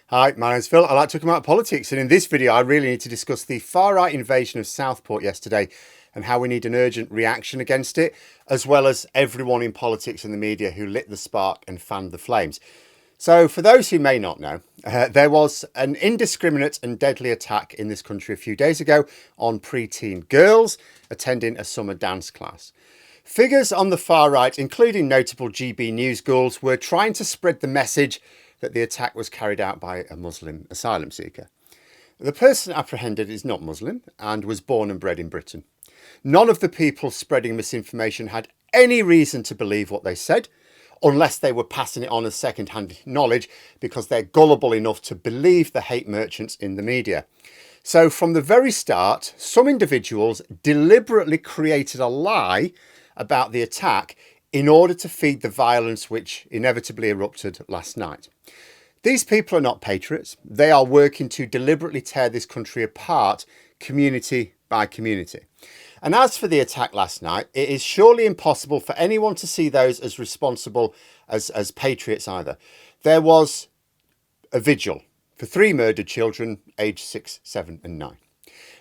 Hi, my name's Phil. I like talking about politics, and in this video I really need to discuss the far-right invasion of Southport yesterday and how we need an urgent reaction against it, as well as everyone in politics and the media who lit the spark and fanned the flames. So for those who may not know, there was an indiscriminate and deadly attack in this country a few days ago on preteen girls attending a summer dance class. Figures on the far right, including notable GB News ghouls, were trying to spread the message that the attack was carried out by a Muslim asylum seeker. The person apprehended is not Muslim and was born and bred in Britain. None of the people spreading misinformation had any reason to believe what they said, unless they were passing it on as second-hand knowledge because they're gullible enough to believe the hate merchants in the media. So from the very start, some individuals deliberately created a lie about the attack in order to feed the violence which inevitably erupted last night. These people are not patriots. They are working to deliberately tear this country apart, community by community. And as for the attack last night, it is surely impossible for anyone to see those as responsible as patriots either. There was a vigil for 3 murdered children aged 6, 7 and 9.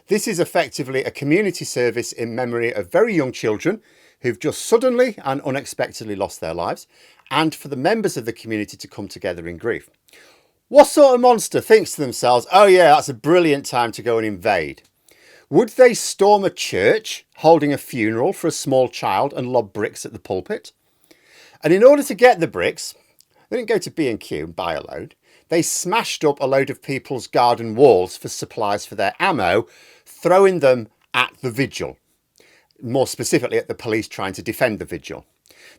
This is effectively a community service in memory of very young children who've just suddenly and unexpectedly lost their lives, and for the members of the community to come together in grief. What sort of monster thinks to themselves, oh yeah, that's a brilliant time to go and invade? Would they storm a church holding a funeral for a small child and lob bricks at the pulpit? And in order to get the bricks, they didn't go to B&Q and buy a load. They smashed up a load of people's garden walls for supplies for their ammo, throwing them at the vigil. More specifically at the police trying to defend the vigil.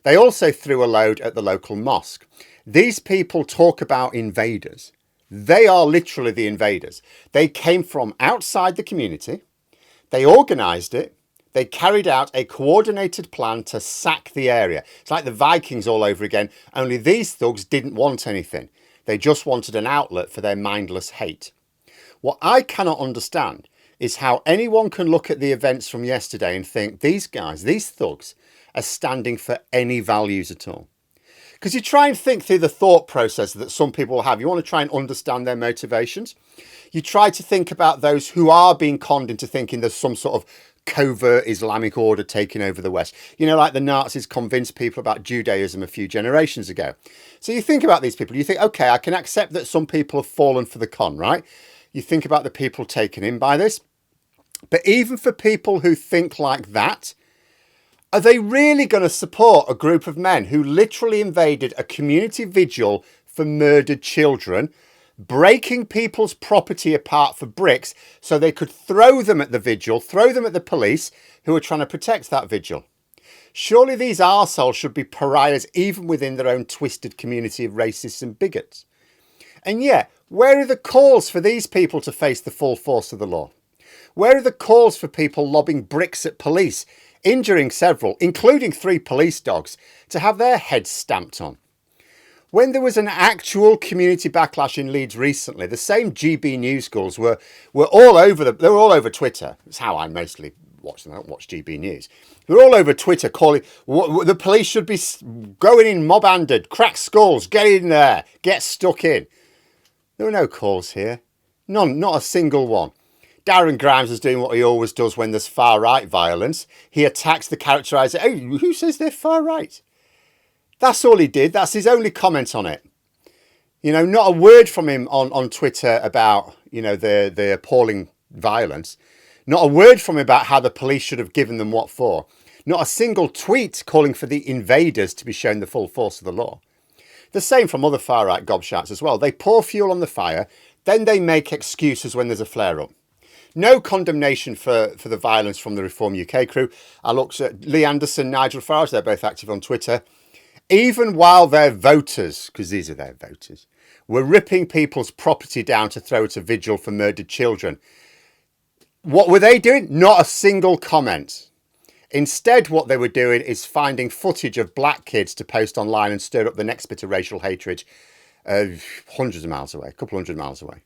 They also threw a load at the local mosque. These people talk about invaders. They are literally the invaders. They came from outside the community. They organised it. They carried out a coordinated plan to sack the area. It's like the Vikings all over again, only these thugs didn't want anything. They just wanted an outlet for their mindless hate. What I cannot understand is how anyone can look at the events from yesterday and think these guys, these thugs, are standing for any values at all. Because you try and think through the thought process that some people have. You want to try and understand their motivations. You try to think about those who are being conned into thinking there's some sort of covert Islamic order taking over the West. You know, like the Nazis convinced people about Judaism a few generations ago. So you think about these people. You think, okay, I can accept that some people have fallen for the con, right? You think about the people taken in by this. But even for people who think like that, are they really going to support a group of men who literally invaded a community vigil for murdered children, breaking people's property apart for bricks so they could throw them at the vigil, throw them at the police who are trying to protect that vigil? Surely these arseholes should be pariahs even within their own twisted community of racists and bigots. And yet, where are the calls for these people to face the full force of the law? Where are the calls for people lobbing bricks at police, injuring several, including 3 police dogs, to have their heads stamped on? When there was an actual community backlash in Leeds recently, the same GB News ghouls were all over Twitter. That's how I mostly watch them. I don't watch GB News. They're all over Twitter calling the police should be going in mob-handed, crack skulls, get in there, get stuck in. There were no calls here. None, not a single one. Darren Grimes is doing what he always does when there's far-right violence. He attacks the characteriser. Oh, who says they're far-right? That's all he did. That's his only comment on it. You know, not a word from him on Twitter about, you know, the appalling violence. Not a word from him about how the police should have given them what for. Not a single tweet calling for the invaders to be shown the full force of the law. The same from other far-right gobshites as well. They pour fuel on the fire, then they make excuses when there's a flare-up. No condemnation for the violence from the Reform UK crew. I looked at Lee Anderson, Nigel Farage, they're both active on Twitter. Even while their voters, because these are their voters, were ripping people's property down to throw at a vigil for murdered children. What were they doing? Not a single comment. Instead, what they were doing is finding footage of black kids to post online and stir up the next bit of racial hatred hundreds of miles away, a couple hundred miles away.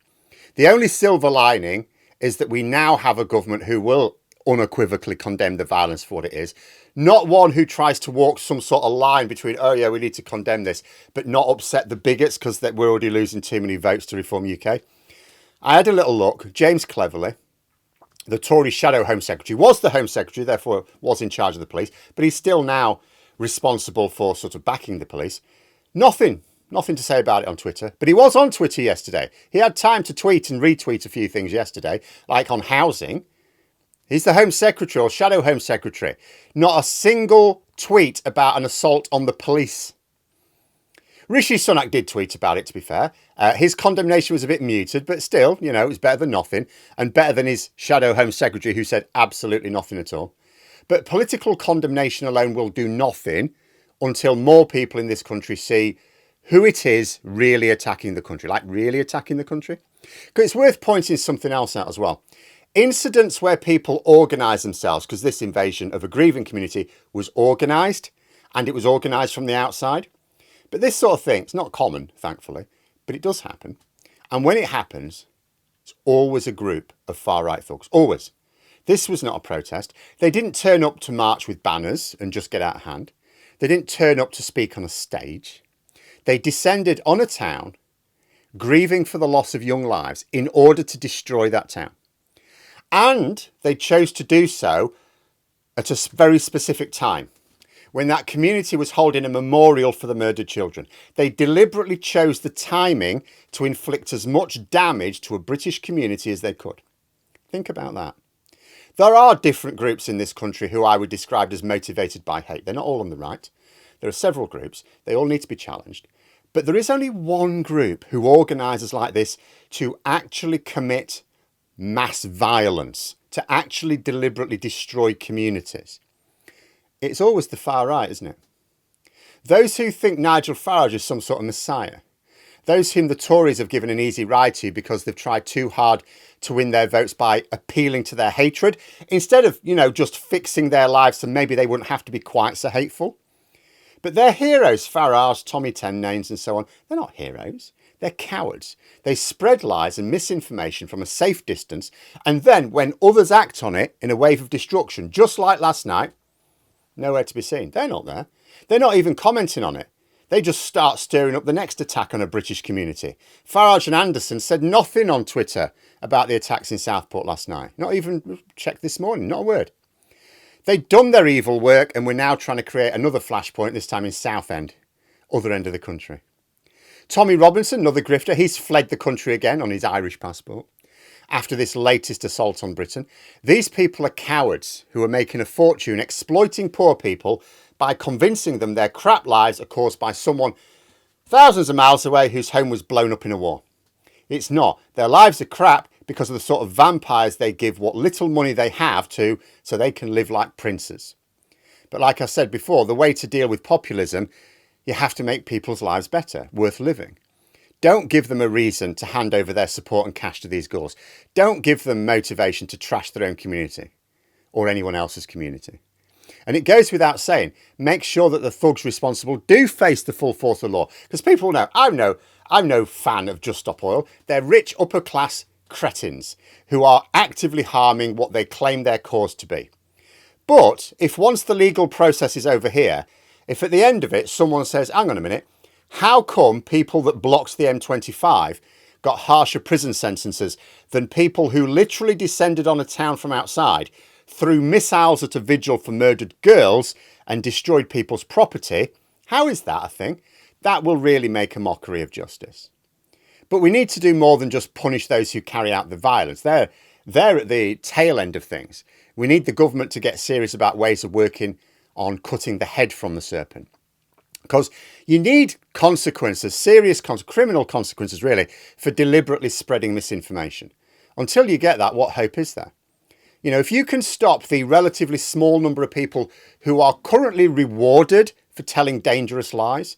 The only silver lining is that we now have a government who will unequivocally condemn the violence for what it is. Not one who tries to walk some sort of line between, oh yeah, we need to condemn this, but not upset the bigots because we're already losing too many votes to Reform UK. I had a little look. James Cleverly, the Tory shadow Home Secretary, was the Home Secretary, therefore was in charge of the police, but he's still now responsible for sort of backing the police. Nothing to say about it on Twitter, but he was on Twitter yesterday. He had time to tweet and retweet a few things yesterday, like on housing. He's the Home Secretary or Shadow Home Secretary. Not a single tweet about an assault on the police. Rishi Sunak did tweet about it, to be fair. His condemnation was a bit muted, but still, you know, it was better than nothing, and better than his Shadow Home Secretary who said absolutely nothing at all. But political condemnation alone will do nothing until more people in this country see who it is really attacking the country, like really attacking the country. Because it's worth pointing something else out as well. Incidents where people organise themselves, because this invasion of a grieving community was organised, and it was organised from the outside. But this sort of thing, it's not common, thankfully, but it does happen. And when it happens, it's always a group of far-right thugs, always. This was not a protest. They didn't turn up to march with banners and just get out of hand. They didn't turn up to speak on a stage. They descended on a town, grieving for the loss of young lives, in order to destroy that town. And they chose to do so at a very specific time, when that community was holding a memorial for the murdered children. They deliberately chose the timing to inflict as much damage to a British community as they could. Think about that. There are different groups in this country who I would describe as motivated by hate. They're not all on the right. There are several groups. They all need to be challenged. But there is only one group who organises like this to actually commit mass violence, to actually deliberately destroy communities. It's always the far right, isn't it? Those who think Nigel Farage is some sort of messiah, those whom the Tories have given an easy ride to because they've tried too hard to win their votes by appealing to their hatred, instead of, you know, just fixing their lives so maybe they wouldn't have to be quite so hateful. But their heroes, Farage, Tommy Ten Names and so on, they're not heroes. They're cowards. They spread lies and misinformation from a safe distance, and then when others act on it in a wave of destruction, just like last night, nowhere to be seen. They're not there. They're not even commenting on it. They just start stirring up the next attack on a British community. Farage and Anderson said nothing on Twitter about the attacks in Southport last night. Not even checked this morning, not a word. They'd done their evil work and we're now trying to create another flashpoint, this time in Southend, other end of the country. Tommy Robinson, another grifter, he's fled the country again on his Irish passport after this latest assault on Britain. These people are cowards who are making a fortune exploiting poor people by convincing them their crap lives are caused by someone thousands of miles away whose home was blown up in a war. It's not. Their lives are crap because of the sort of vampires they give what little money they have to so they can live like princes. But like I said before, the way to deal with populism, you have to make people's lives better, worth living. Don't give them a reason to hand over their support and cash to these ghouls. Don't give them motivation to trash their own community or anyone else's community. And it goes without saying, make sure that the thugs responsible do face the full force of law. Because people know, I'm no fan of Just Stop Oil. They're rich upper class cretins who are actively harming what they claim their cause to be. But if once the legal process is over here, if at the end of it someone says, hang on a minute, how come people that blocked the M25 got harsher prison sentences than people who literally descended on a town from outside, threw missiles at a vigil for murdered girls and destroyed people's property? How is that a thing? That will really make a mockery of justice. But we need to do more than just punish those who carry out the violence. They're at the tail end of things. We need the government to get serious about ways of working on cutting the head from the serpent. Because you need consequences, serious criminal consequences really, for deliberately spreading misinformation. Until you get that, what hope is there? You know, if you can stop the relatively small number of people who are currently rewarded for telling dangerous lies,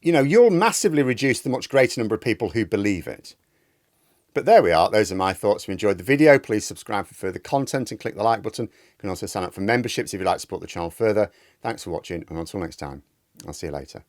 you know, you'll massively reduce the much greater number of people who believe it. But there we are. Those are my thoughts. If you enjoyed the video, please subscribe for further content and click the like button. You can also sign up for memberships if you'd like to support the channel further. Thanks for watching, and until next time, I'll see you later.